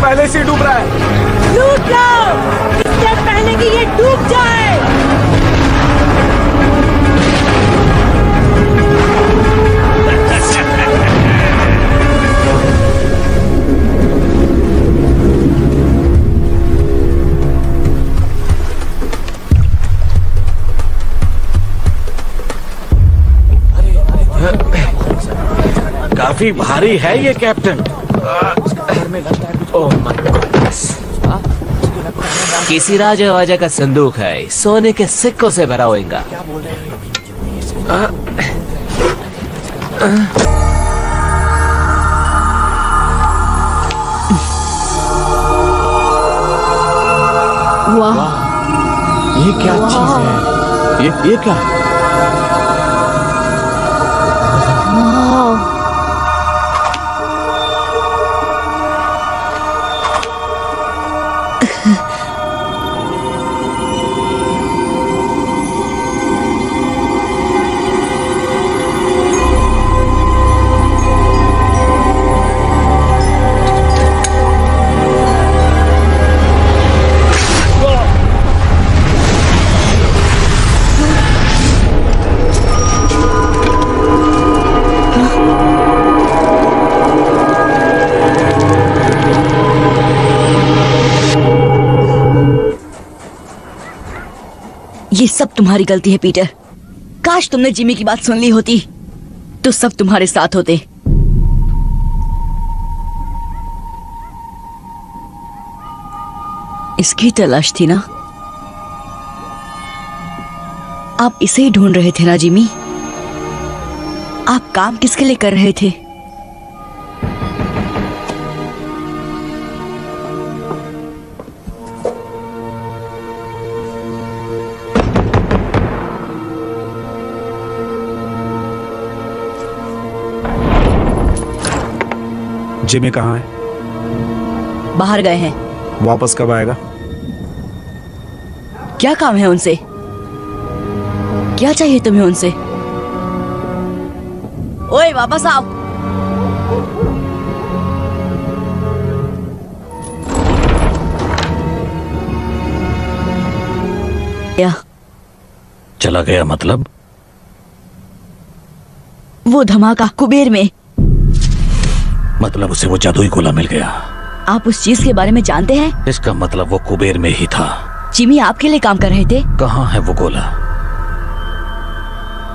पहले से डूब रहा है। लूट लो इससे पहले कि ये डूब जाए। काफी भारी है ये कैप्टन। Oh my goodness. किसी राजा वाजा का संदूक है, सोने के सिक्कों से भरा होगा। वाह, ये क्या चीज है? ये क्या है? ये सब तुम्हारी गलती है पीटर। काश तुमने जिमी की बात सुन ली होती तो सब तुम्हारे साथ होते। इसकी तलाश थी ना? आप इसे ही ढूंढ रहे थे ना जिमी? आप काम किसके लिए कर रहे थे? जिमी कहाँ है? बाहर गए हैं। वापस कब आएगा? क्या काम है उनसे? क्या चाहिए तुम्हें उनसे? ओए वापस आओ। क्या चला गया मतलब? वो धमाका कुबेर में। मतलब उसे वो जादुई गोला मिल गया। आप उस चीज के बारे में जानते हैं? इसका मतलब वो कुबेर में ही था। जिमी आपके लिए काम कर रहे थे। कहाँ है वो गोला?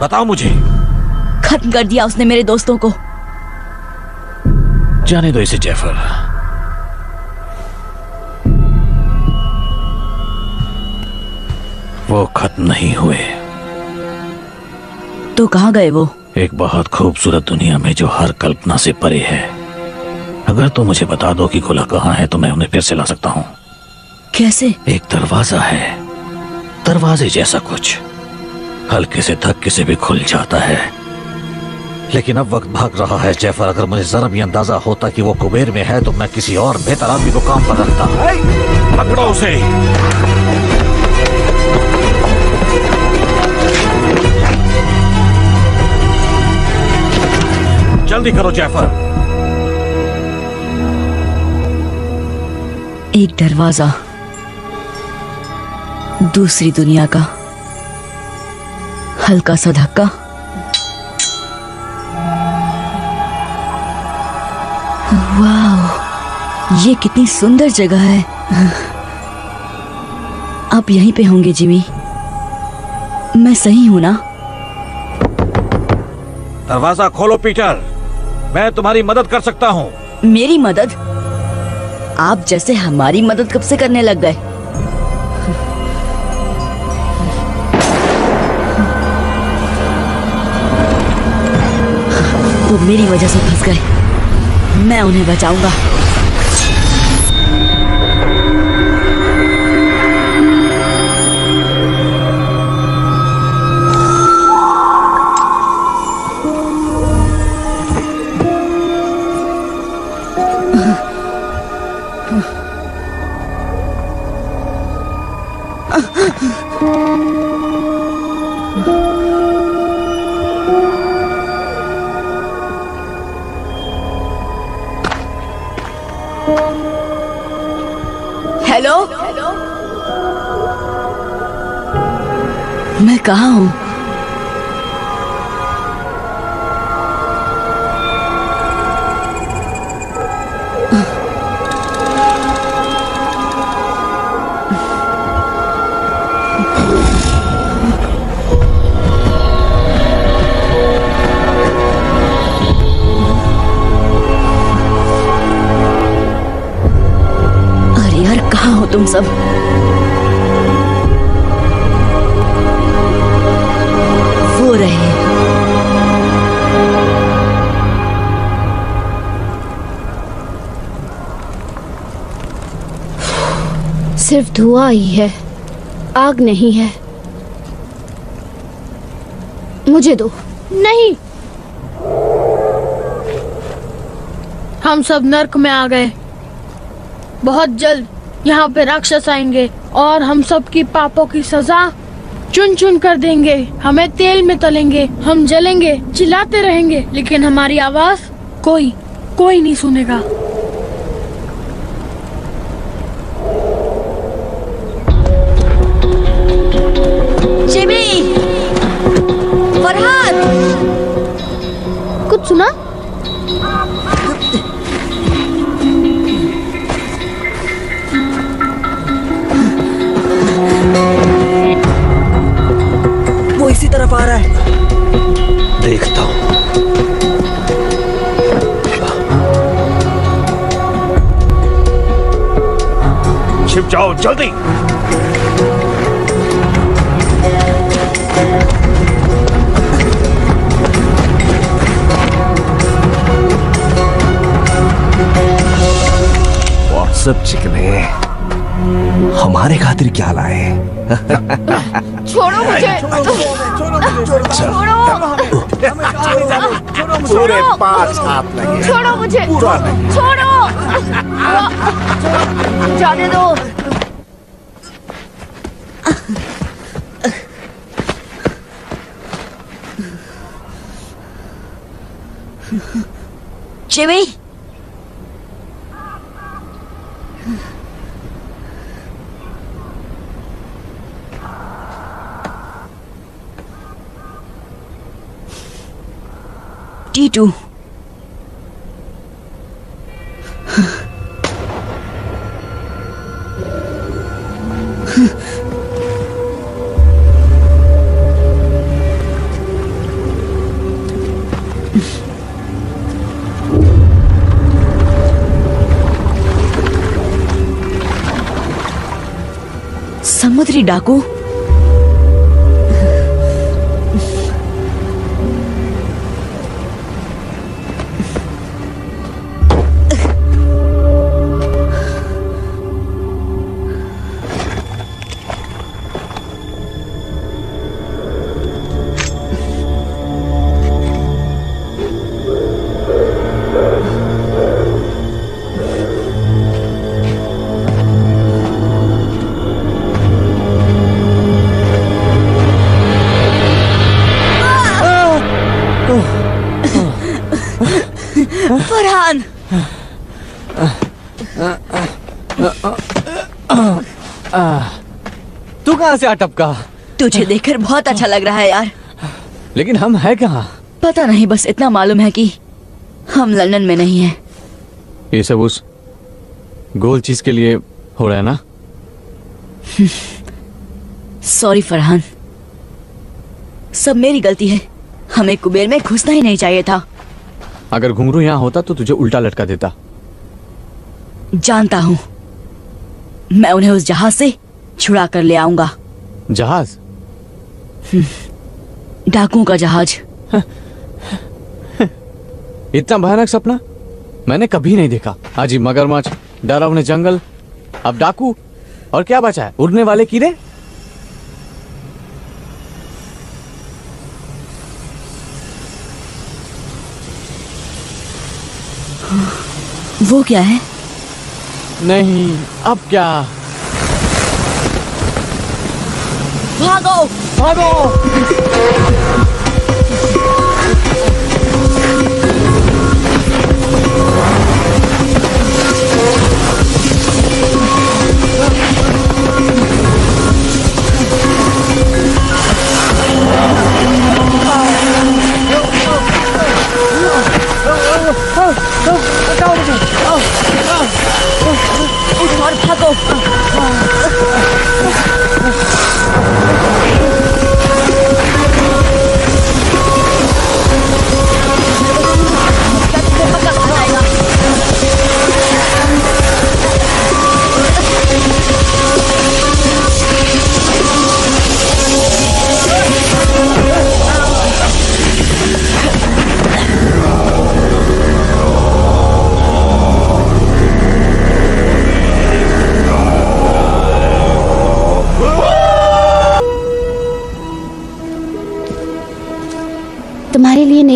बताओ मुझे। खत्म कर दिया उसने मेरे दोस्तों को। जाने दो इसे जेफर। वो खत्म नहीं हुए। तो कहाँ गए वो? एक बहुत खूबसूरत दुनिया में जो हर कल्पना से परे है। अगर तुम मुझे बता दो कि गोला कहाँ है तो मैं उन्हें फिर से ला सकता हूँ। कैसे? एक दरवाजा है, दरवाजे जैसा कुछ, हल्के से धक्के से भी खुल जाता है। लेकिन अब वक्त भाग रहा है जेफर। अगर मुझे जरा भी अंदाजा होता कि वो कुबेर में है तो मैं किसी और बेहतर आदमी को काम पर रखता। पकड़ो उसे। जल्दी करो जेफर। एक दरवाजा दूसरी दुनिया का, हल्का सा धक्का, वाह, ये कितनी सुंदर जगह है। आप यहीं पे होंगे जिमी? मैं सही हूं ना? दरवाजा खोलो पीटर, मैं तुम्हारी मदद कर सकता हूँ। मेरी मदद? आप जैसे हमारी मदद कब से करने लग गए? वो मेरी वजह से फंस गए। मैं उन्हें बचाऊंगा। कहाँ हूँ? अरे यार, कहाँ हो तुम सब? वो रहे। सिर्फ धुआं ही है, आग नहीं है। मुझे दो। नहीं, हम सब नर्क में आ गए। बहुत जल्द यहाँ पे राक्षस आएंगे और हम सब की पापों की सजा चुन चुन कर देंगे। हमें तेल में तलेंगे, हम जलेंगे, चिल्लाते रहेंगे, लेकिन हमारी आवाज कोई नहीं सुनेगा। जिमी! फरहान! कुछ सुना? वो इसी तरफ आ रहा है। देखता हूँ। छिप जाओ जल्दी। वाह, सब चिकने हमारे खातिर क्या लाए? छोड़ो मुझे। पूरे 5 हाथ लगे। छोड़ो मुझे। पूरा नहीं। छोड़ो। जाने दो। जिमी! T2। समुद्री डाकू? फरहान! तू कहाँ से आ टपका? तुझे देखकर बहुत अच्छा लग रहा है यार। लेकिन हम है कहाँ? पता नहीं, बस इतना मालूम है कि हम लंदन में नहीं हैं। ये सब उस गोल चीज के लिए हो रहा है ना? सॉरी फरहान, सब मेरी गलती है। हमें कुबेर में घुसना ही नहीं चाहिए था। अगर घुंघरू यहाँ होता तो तुझे उल्टा लटका देता। जानता हूँ, मैं उन्हें उस जहाज से छुड़ा कर ले आऊंगा। जहाज? डाकुओं का जहाज। इतना भयानक सपना मैंने कभी नहीं देखा। आज ही मगरमच्छ, डरावने जंगल, अब डाकू, और क्या बचा है? उड़ने वाले कीड़े। वो क्या है? नहीं, अब क्या? भागो! भागो!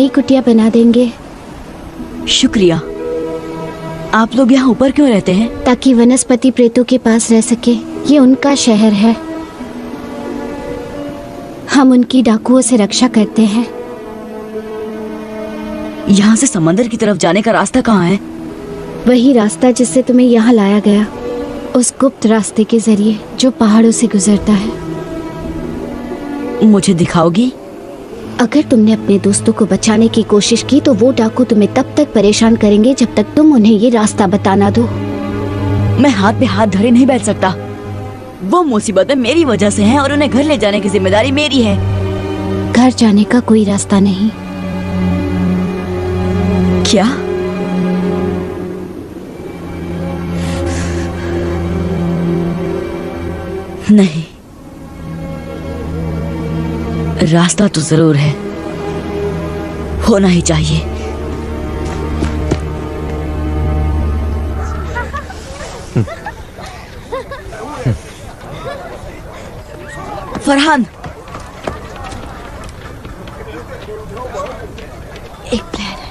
कुटिया बना देंगे शुक्रिया। आप लोग यहाँ ऊपर क्यों रहते हैं? ताकि वनस्पति प्रेतों के पास रह सके। ये उनका शहर है, हम उनकी डाकुओं से रक्षा करते हैं। यहाँ से समंदर की तरफ जाने का रास्ता कहाँ है? वही रास्ता जिससे तुम्हें यहाँ लाया गया, उस गुप्त रास्ते के जरिए जो पहाड़ों से गुजरता है। मुझे दिखाओगी? अगर तुमने अपने दोस्तों को बचाने की कोशिश की तो वो डाकू तुम्हें तब तक परेशान करेंगे जब तक तुम उन्हें ये रास्ता बताना दो। मैं हाथ पे हाथ धरे नहीं बैठ सकता। वो मुसीबत में मेरी वजह से हैं और उन्हें घर ले जाने की जिम्मेदारी मेरी है। घर जाने का कोई रास्ता नहीं। क्या? नहीं, रास्ता तो जरूर है, होना ही चाहिए। फरहान, एक प्लान है।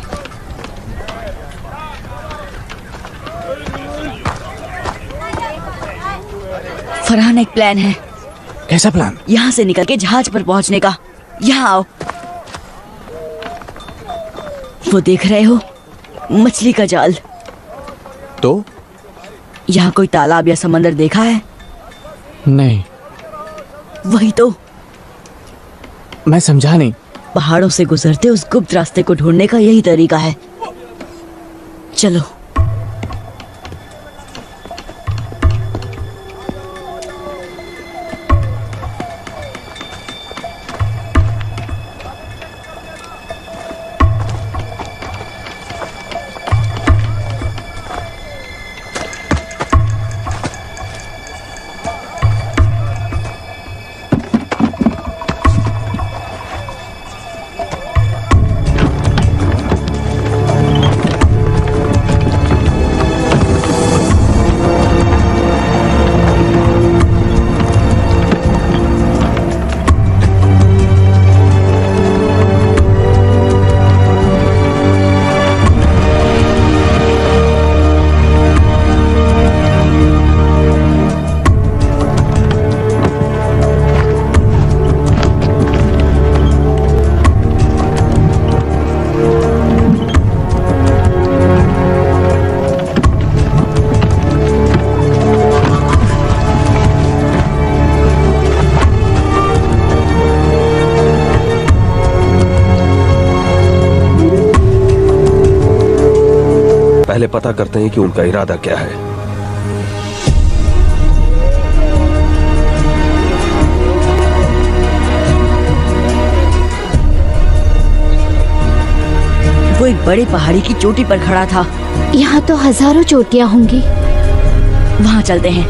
फरहान, एक प्लान है। कैसा प्लान? यहाँ से निकल के जहाज पर पहुंचने का। यहाँ आओ। वो देख रहे हो, मछली का जाल। तो यहाँ कोई तालाब या समंदर देखा है? नहीं। वही तो। मैं समझा नहीं। पहाड़ों से गुजरते उस गुप्त रास्ते को ढूंढने का यही तरीका है। चलो। पहले पता करते हैं कि उनका इरादा क्या है। वो एक बड़े पहाड़ी की चोटी पर खड़ा था। यहाँ तो हजारों चोटियाँ होंगी। वहाँ चलते हैं।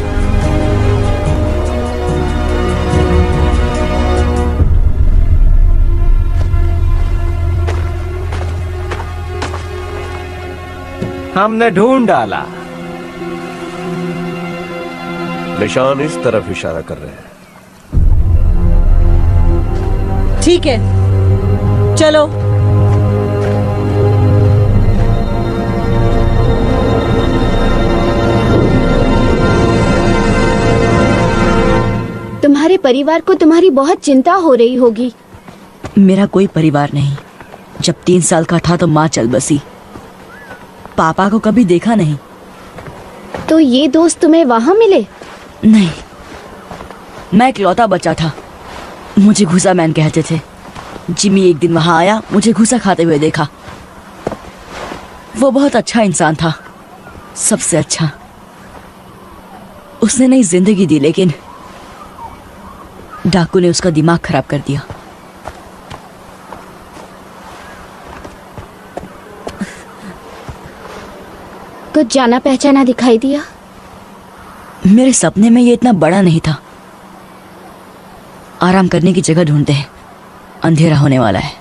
हमने ढूंढ डाला। निशान इस तरफ इशारा कर रहे हैं। ठीक है, चलो। तुम्हारे परिवार को तुम्हारी बहुत चिंता हो रही होगी। मेरा कोई परिवार नहीं। जब 3 साल का था तो माँ चल बसी। पापा को कभी देखा नहीं। तो ये दोस्त तुम्हें वहाँ मिले? नहीं, मैं इकलौता बच्चा था। मुझे घुसा मैन कहते थे। जिमी एक दिन वहां आया, मुझे घुसा खाते हुए देखा। वो बहुत अच्छा इंसान था, सबसे अच्छा। उसने नई जिंदगी दी, लेकिन डाकू ने उसका दिमाग खराब कर दिया। कुछ जाना पहचाना दिखाई दिया? मेरे सपने में ये इतना बड़ा नहीं था। आराम करने की जगह ढूंढते हैं, अंधेरा होने वाला है।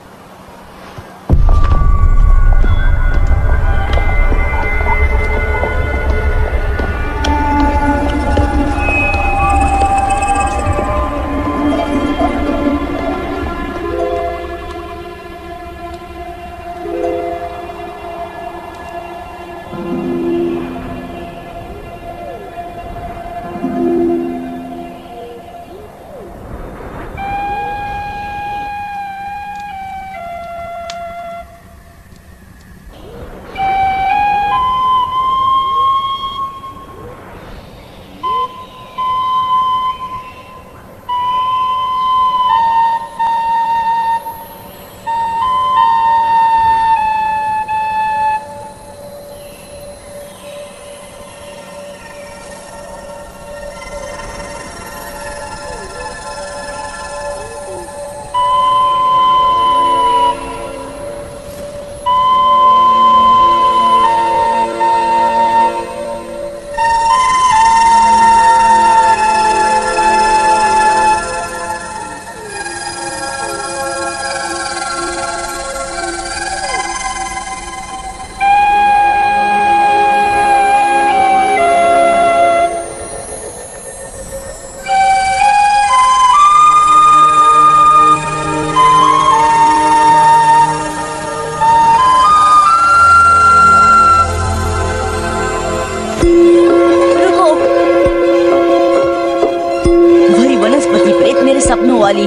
मुंह वाली।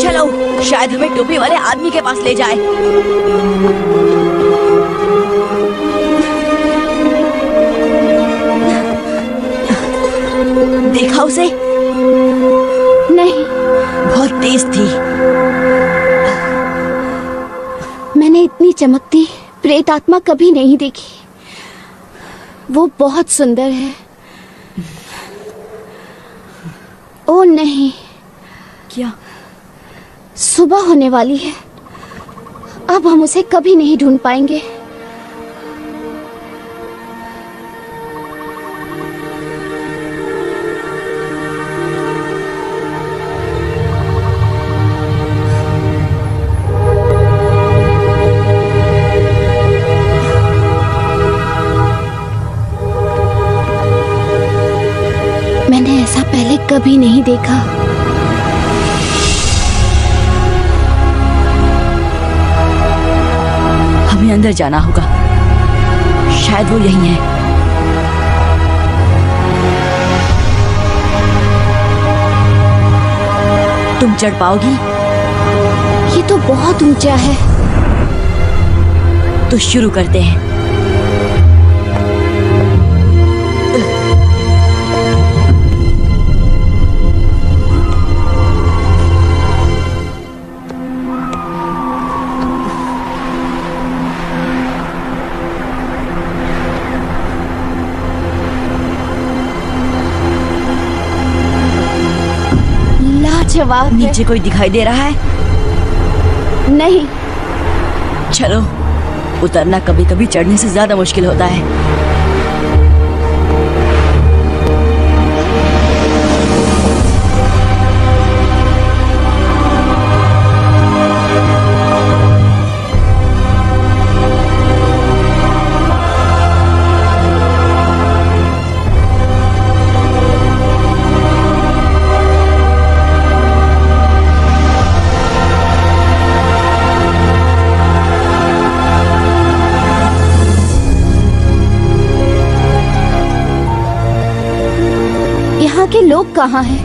चलो, शायद हमें टोपी वाले आदमी के पास ले जाए। देखा उसे? नहीं, बहुत तेज थी। मैंने इतनी चमकती प्रेत आत्मा कभी नहीं देखी। वो बहुत सुंदर है। ओ नहीं, क्या? सुबह होने वाली है। अब हम उसे कभी नहीं ढूंढ पाएंगे। मैंने ऐसा पहले कभी नहीं देखा। हमें अंदर जाना होगा, शायद वो यही है। तुम चढ़ पाओगी? ये तो बहुत ऊंचा है। तो शुरू करते हैं। लाजवाब है। नीचे कोई दिखाई दे रहा है? नहीं, चलो, उतरना कभी कभी चढ़ने से ज्यादा मुश्किल होता है। यहाँ के लोग कहाँ हैं?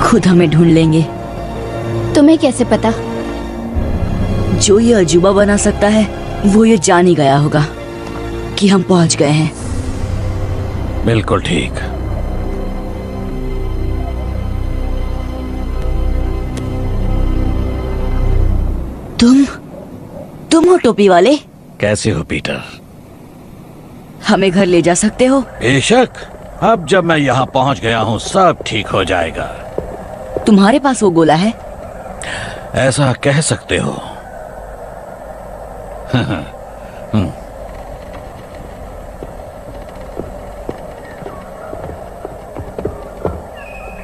खुद हमें ढूंढ लेंगे। तुम्हें कैसे पता? जो ये अजूबा बना सकता है वो ये जान ही गया होगा कि हम पहुंच गए हैं। बिल्कुल ठीक। तुम हो टोपी वाले? कैसे हो पीटर? हमें घर ले जा सकते हो? बेशक। अब जब मैं यहाँ पहुँच गया हूँ सब ठीक हो जाएगा। तुम्हारे पास वो गोला है? ऐसा कह सकते हो।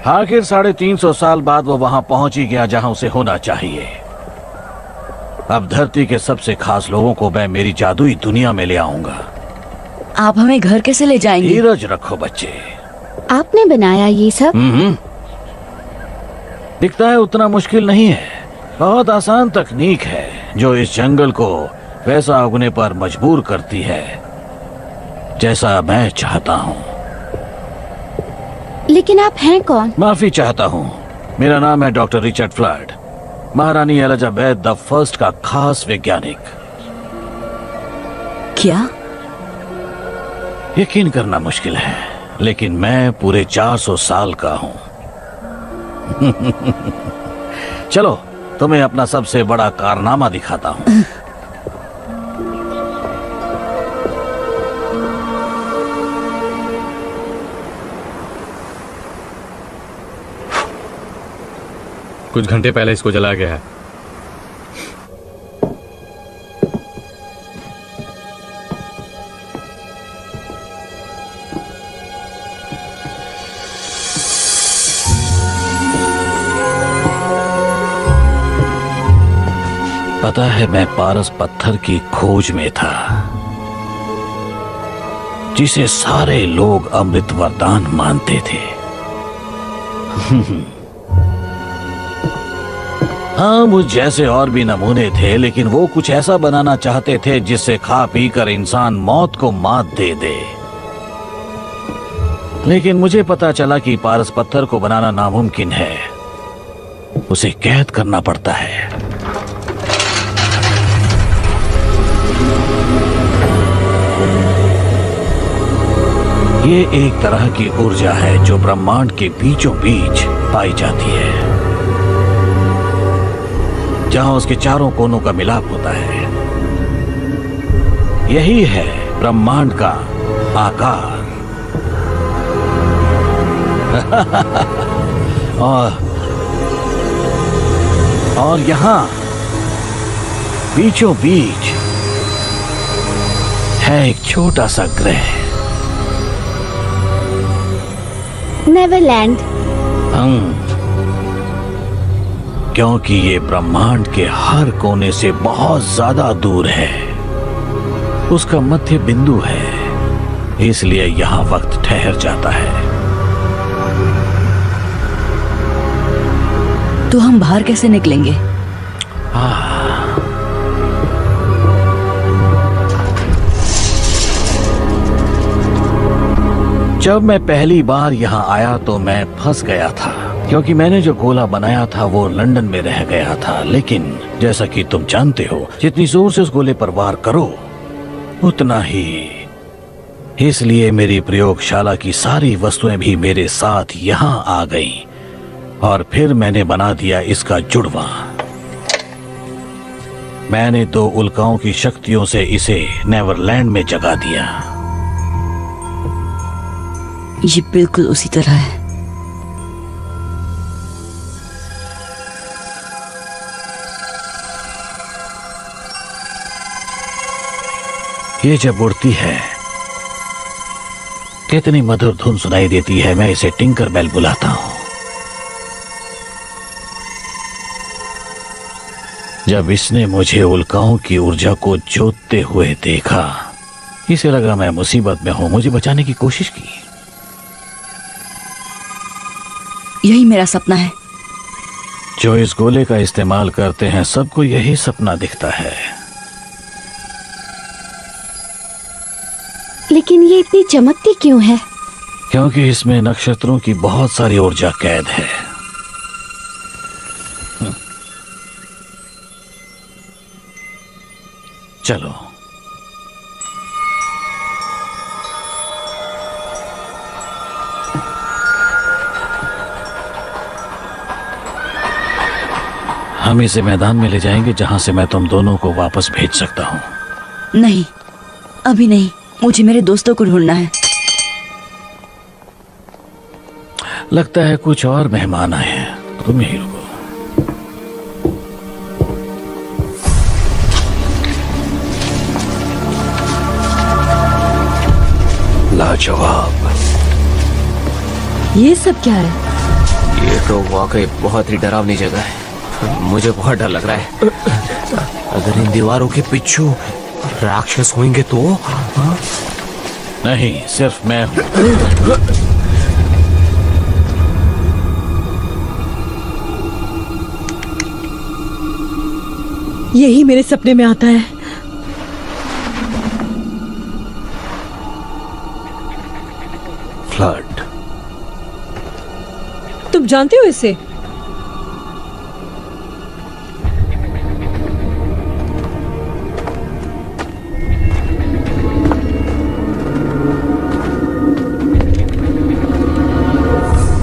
आखिर 350 साल बाद वो वहां पहुंच ही गया जहां उसे होना चाहिए। अब धरती के सबसे खास लोगों को मैं मेरी जादुई दुनिया में ले आऊंगा। आप हमें घर कैसे ले जाएंगे? धीरज रखो बच्चे। आपने बनाया ये सब? दिखता है उतना मुश्किल नहीं है। बहुत आसान तकनीक है जो इस जंगल को वैसा उगने पर मजबूर करती है जैसा मैं चाहता हूँ। लेकिन आप हैं कौन? माफी चाहता हूँ। मेरा नाम है डॉक्टर रिचर्ड फ्लड, महारानी एलिजाबेथ द फर्स्ट का खास वैज्ञानिक। क्या? यकीन करना मुश्किल है, लेकिन मैं पूरे 400 साल का हूं। चलो तुम्हें अपना सबसे बड़ा कारनामा दिखाता हूं। कुछ घंटे पहले इसको जलाया गया है। पता है मैं पारस पत्थर की खोज में था जिसे सारे लोग अमृत वरदान मानते थे। हाँ, मुझ जैसे और भी नमूने थे, लेकिन वो कुछ ऐसा बनाना चाहते थे जिससे खा पी कर इंसान मौत को मात दे दे। लेकिन मुझे पता चला कि पारस पत्थर को बनाना नामुमकिन है, उसे कैद करना पड़ता है। ये एक तरह की ऊर्जा है जो ब्रह्मांड के बीचों बीच पाई जाती है, जहां उसके चारों कोनों का मिलाप होता है। यही है ब्रह्मांड का आकार। और यहां बीचों बीच है एक छोटा सा ग्रह। नेवरलैंड। क्योंकि ये ब्रह्मांड के हर कोने से बहुत ज्यादा दूर है, उसका मध्य बिंदु है, इसलिए यहां वक्त ठहर जाता है। तो हम बाहर कैसे निकलेंगे? जब मैं पहली बार यहाँ आया तो मैं फंस गया था, क्योंकि मैंने जो गोला बनाया था वो लंदन में रह गया था। लेकिन जैसा कि तुम जानते हो, जितनी जोर से उस गोले पर वार करो उतना ही। इसलिए मेरी प्रयोगशाला की सारी वस्तुएं भी मेरे साथ यहाँ आ गईं, और फिर मैंने बना दिया इसका जुड़वा। मैंने 2 उल्काओं की शक्तियों से इसे नेवरलैंड में जगा दिया। ये बिल्कुल उसी तरह है। ये जब उड़ती है कितनी मधुर धुन सुनाई देती है। मैं इसे टिंकर बेल बुलाता हूं। जब इसने मुझे उल्काओं की ऊर्जा को जोतते हुए देखा, इसे लगा मैं मुसीबत में हूं, मुझे बचाने की कोशिश की। यही मेरा सपना है। जो इस गोले का इस्तेमाल करते हैं सबको यही सपना दिखता है। लेकिन ये इतनी चमकती क्यों है? क्योंकि इसमें नक्षत्रों की बहुत सारी ऊर्जा कैद है। चलो, हम इसे मैदान में ले जाएंगे जहां से मैं तुम दोनों को वापस भेज सकता हूं। नहीं, अभी नहीं, मुझे मेरे दोस्तों को ढूंढना है। लगता है कुछ और मेहमान आए हैं, तुम यहीं रुको। लाजवाब। ये सब क्या है? ये तो वाकई बहुत ही डरावनी जगह है। मुझे बहुत डर लग रहा है। अगर इन दीवारों के पीछू राक्षस होंगे तो? नहीं, सिर्फ मैं हूं। यही मेरे सपने में आता है। फ्लड। तुम जानते हो इसे?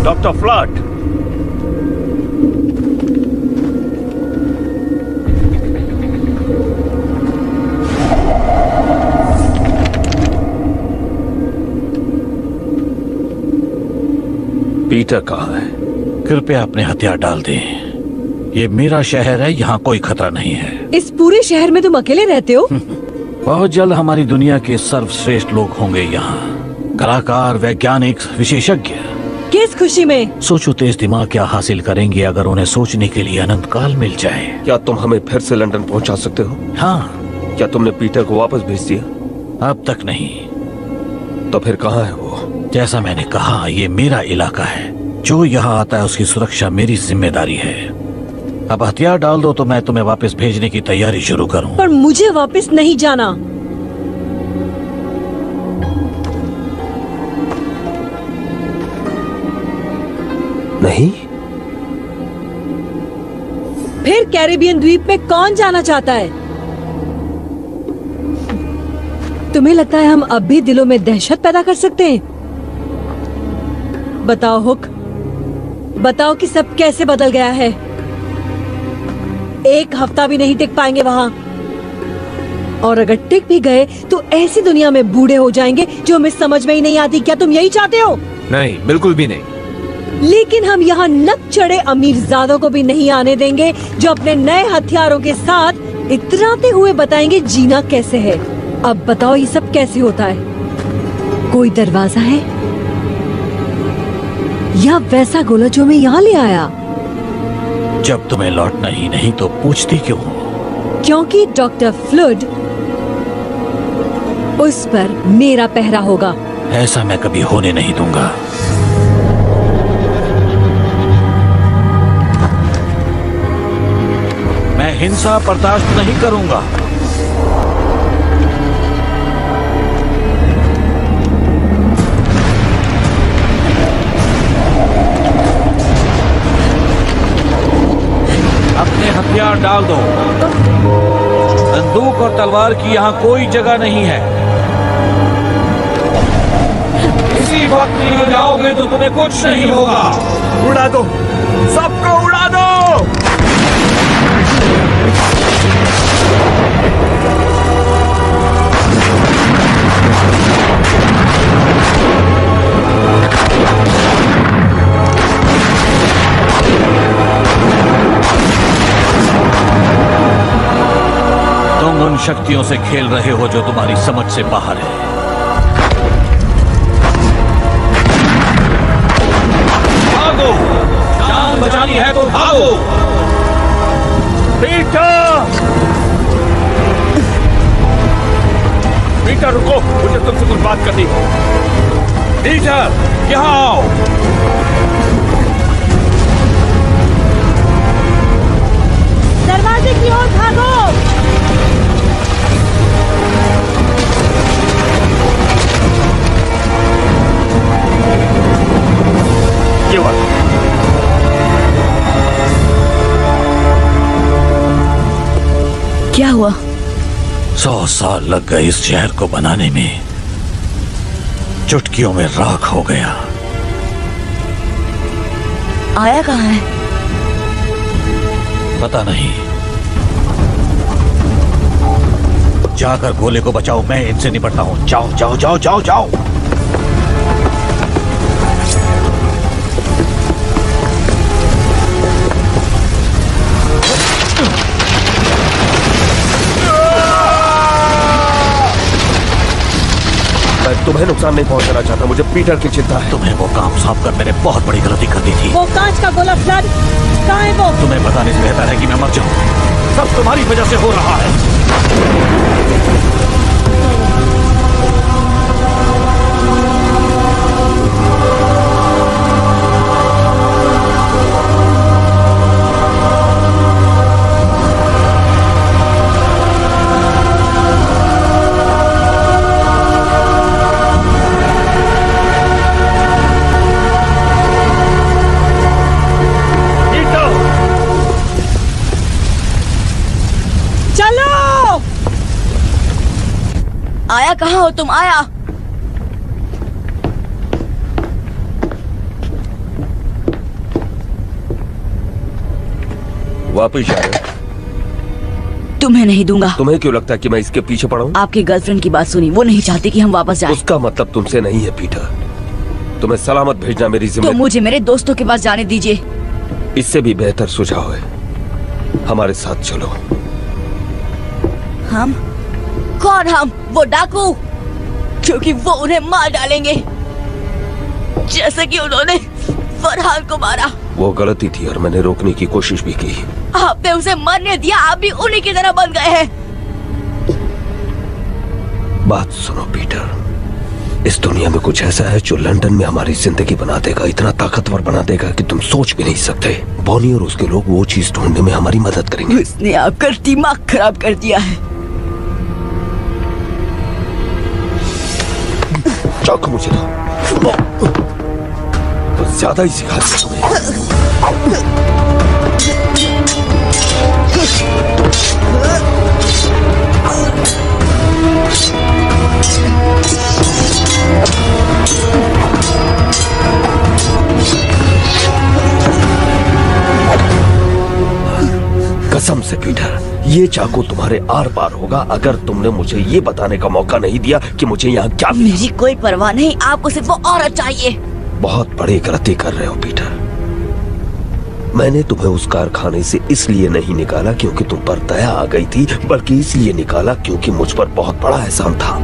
डॉक्टर फ्लड, पीटर कहाँ है? कृपया अपने हथियार डाल दें। ये मेरा शहर है, यहाँ कोई खतरा नहीं है। इस पूरे शहर में तुम अकेले रहते हो? बहुत जल्द हमारी दुनिया के सर्वश्रेष्ठ लोग होंगे यहाँ। कलाकार, वैज्ञानिक, विशेषज्ञ। किस खुशी में? सोचो तेज दिमाग क्या हासिल करेंगे अगर उन्हें सोचने के लिए अनंत काल मिल जाए। क्या तुम हमें फिर से लंदन पहुंचा सकते हो? हाँ। क्या तुमने पीटर को वापस भेज दिया? अब तक नहीं। तो फिर कहाँ है वो? जैसा मैंने कहा, ये मेरा इलाका है। जो यहाँ आता है उसकी सुरक्षा मेरी जिम्मेदारी है। अब हथियार डाल दो तो मैं तुम्हें वापस भेजने की तैयारी शुरू करूं। पर मुझे वापस नहीं जाना। नहीं? फिर कैरेबियन द्वीप में कौन जाना चाहता है? तुम्हें लगता है हम अब भी दिलों में दहशत पैदा कर सकते हैं? बताओ हुक, बताओ कि सब कैसे बदल गया है। एक हफ्ता भी नहीं टिक पाएंगे वहां, और अगर टिक भी गए तो ऐसी दुनिया में बूढ़े हो जाएंगे जो हमें समझ में ही नहीं आती। क्या तुम यही चाहते हो? नहीं, बिल्कुल भी नहीं। लेकिन हम यहाँ नक चढ़े अमीरजादों को भी नहीं आने देंगे जो अपने नए हथियारों के साथ इतराते हुए बताएंगे जीना कैसे है। अब बताओ ये सब कैसे होता है? कोई दरवाजा है या वैसा गोला जो मैं यहाँ ले आया? जब तुम्हें लौटना ही नहीं तो पूछती क्यों हो? क्योंकि डॉक्टर फ्लूड, उस पर मेरा पहरा होगा। ऐसा मैं कभी होने नहीं दूंगा। मैं हिंसा बर्दाश्त नहीं करूंगा। अपने हथियार डाल दो। बंदूक और तलवार की यहाँ कोई जगह नहीं है। इसी वक्त निकल जाओगे तो तुम्हें कुछ नहीं होगा। उड़ा दो, सबको उड़ा दो। तुम उन शक्तियों से खेल रहे हो जो तुम्हारी समझ से बाहर है। भागो, जान बचानी है तो भागो। पीटर! पीटर रुको, मुझे तुमसे कुछ बात करनी है। पीटर, यहाँ आओ। दरवाजे की ओर भागो। ये बात क्या हुआ? 100 साल लग गए इस शहर को बनाने में, चुटकियों में राख हो गया। आया कहाँ है? पता नहीं। जाकर गोले को बचाओ, मैं इनसे निपटता हूं। जाओ जाओ जाओ जाओ जाओ। मैं तुम्हें नुकसान नहीं पहुंचाना चाहता, मुझे पीटर की चिंता है। तुम्हें वो काम सौंप कर मैंने बहुत बड़ी गलती कर दी थी। वो कांच का गोला फ्लड कहाँ है? वो तुम्हें बताने से बेहतर है कि मैं मर जाऊं। सब तुम्हारी वजह से हो रहा है। आया कहाँ हो तुम? आया। वापिस जा रहे? तुम्हें नहीं दूंगा। तुम्हें क्यों लगता है कि मैं इसके पीछे पड़ा हूँ? आपके गर्लफ्रेंड की बात सुनी, वो नहीं चाहती कि हम वापस जाएं। उसका मतलब तुमसे नहीं है पीटर। तुम्हें सलामत भेजना मेरी तो जिम्मेदारी। मुझे मेरे दोस्तों के पास जाने दीजिए। इससे भी बेहतर सुझाव है, हमारे साथ चलो। हम? कौन हम? वो डाकू, क्योंकि वो उन्हें मार डालेंगे जैसे कि उन्होंने फरहान को मारा। वो गलती थी और मैंने रोकने की कोशिश भी की। आपने उसे मरने दिया, आप भी उन्हीं की तरह बन गए हैं। बात सुनो पीटर, इस दुनिया में कुछ ऐसा है जो लंदन में हमारी जिंदगी बना देगा, इतना ताकतवर बना देगा कि तुम सोच भी नहीं सकते। बॉनी और उसके लोग वो चीज ढूंढने में हमारी मदद करेंगे। उसने आपका दिमाग खराब कर दिया है। चाकू मुझे दो। कुछ ज्यादा ही सिखा दिया तुम्हें। कसम से पीटर, ये चाकू तुम्हारे आर पार होगा अगर तुमने मुझे ये बताने का मौका नहीं दिया कि मुझे यहाँ क्या मिला। मेरी कोई परवाह नहीं, आपको सिर्फ वो औरत चाहिए। बहुत बड़ी गलती कर रहे हो पीटर। मैंने तुम्हें उस कारखाने से इसलिए नहीं निकाला क्योंकि तुम पर दया आ गई थी, बल्कि इसलिए निकाला क्योंकि मुझ पर बहुत बड़ा एहसान था,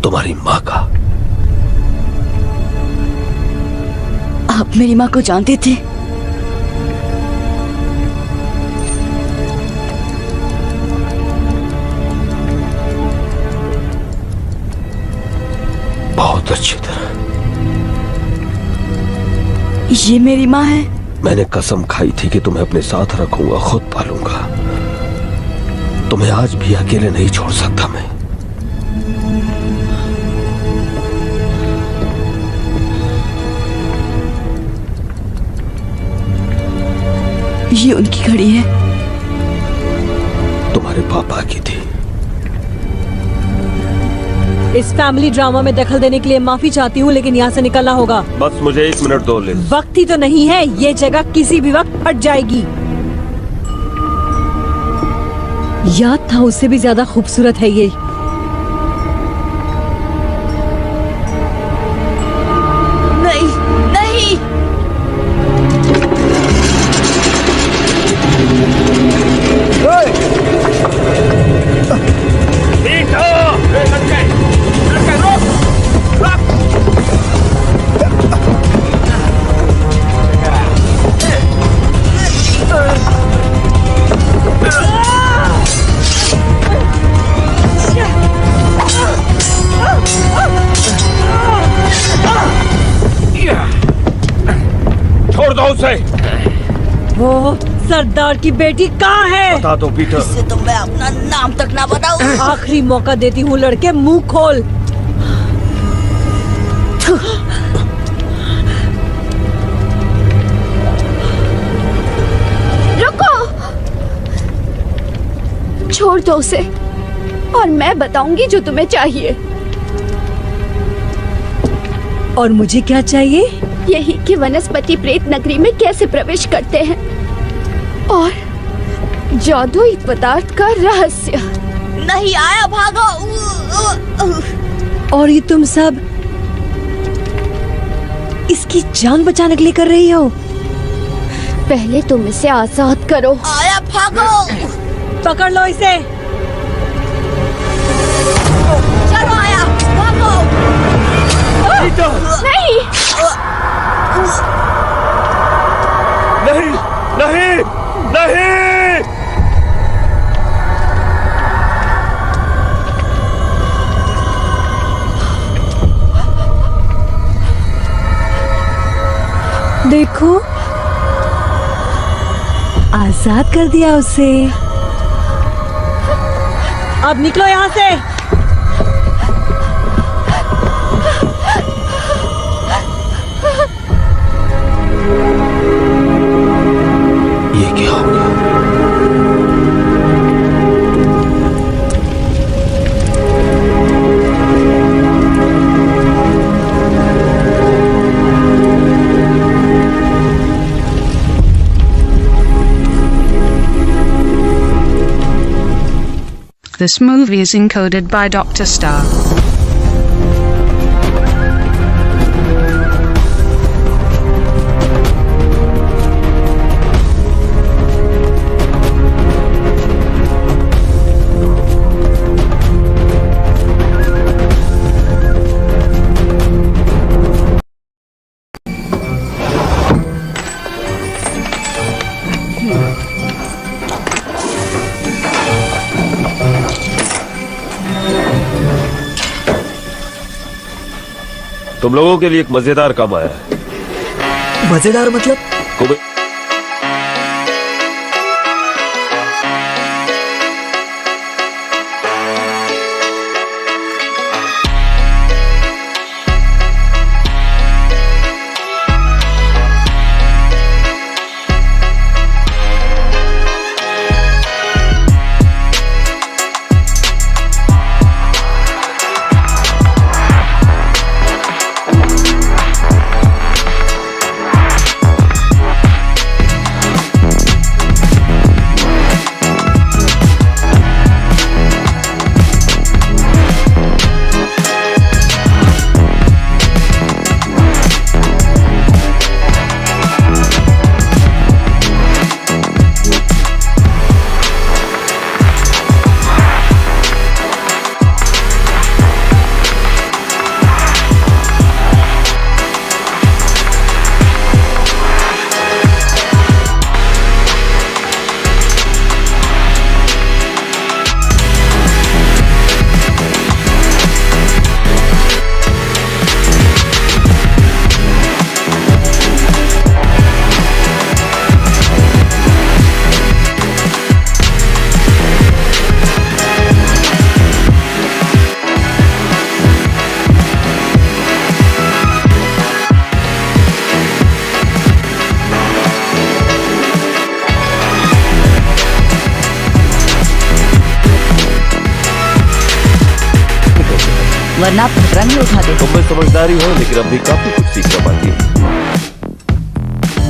तुम्हारी माँ का। आप मेरी माँ को जानते थे? बहुत अच्छी तरह। ये मेरी माँ है। मैंने कसम खाई थी कि तुम्हें अपने साथ रखूंगा, खुद पालूंगा। तुम्हें आज भी अकेले नहीं छोड़ सकता मैं। ये उनकी घड़ी है। तुम्हारे पापा की थी। इस फैमिली ड्रामा में दखल देने के लिए माफी चाहती हूँ, लेकिन यहाँ से निकलना होगा। बस मुझे 1 मिनट दो लिज। वक्त ही तो नहीं है, ये जगह किसी भी वक्त फट जाएगी। याद था उससे भी ज्यादा खूबसूरत है ये। नहीं नहीं, छोड़ दो उसे। वो सरदार की बेटी कहाँ है? बता दो पीटर। इससे तो मैं अपना नाम तक ना बताऊं। आखिरी मौका देती हूँ लड़के, मुंह खोल। रुको, छोड़ दो उसे और मैं बताऊंगी जो तुम्हें चाहिए। और मुझे क्या चाहिए? यही कि वनस्पति प्रेत नगरी में कैसे प्रवेश करते हैं और जादुई पदार्थ का रहस्य। नहीं आया, भागो। और ये तुम सब इसकी जान बचाने के लिए कर रही हो? पहले तुम इसे आजाद करो। आया, भागो। पकड़ लो इसे। चलो आया, भागो। नहीं, नहीं नहीं नहीं। देखो, आजाद कर दिया उसे। अब निकलो यहाँ से। ये क्या हो गया? This movie is encoded by Dr. Star. तुम लोगों के लिए एक मजेदार काम आया है। मजेदार मतलब? कुबेर वरना आप खतरा नहीं उठाते। तुम में समझदारी है, लेकिन अब भी काफी कुछ सीखना बाकी है।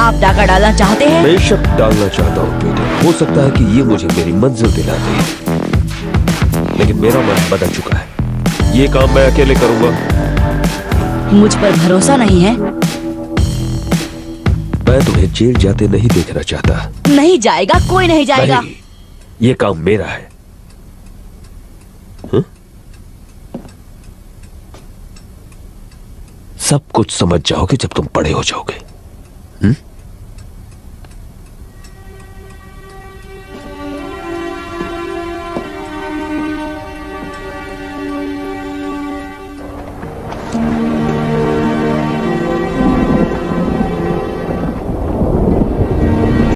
आप डाका डालना चाहते हैं? बेशक डालना चाहता हूँ पीटर। हो सकता है कि ये मुझे मेरी मंजिल दिला दे, लेकिन मेरा मन बदल चुका है। ये काम मैं अकेले करूंगा। मुझ पर भरोसा नहीं है? मैं तुम्हें जेल जाते नहीं देखना चाहता। नहीं जाएगा, कोई नहीं जाएगा। नहीं, ये काम मेरा है। हुँ? सब कुछ समझ जाओगे जब तुम बड़े हो जाओगे।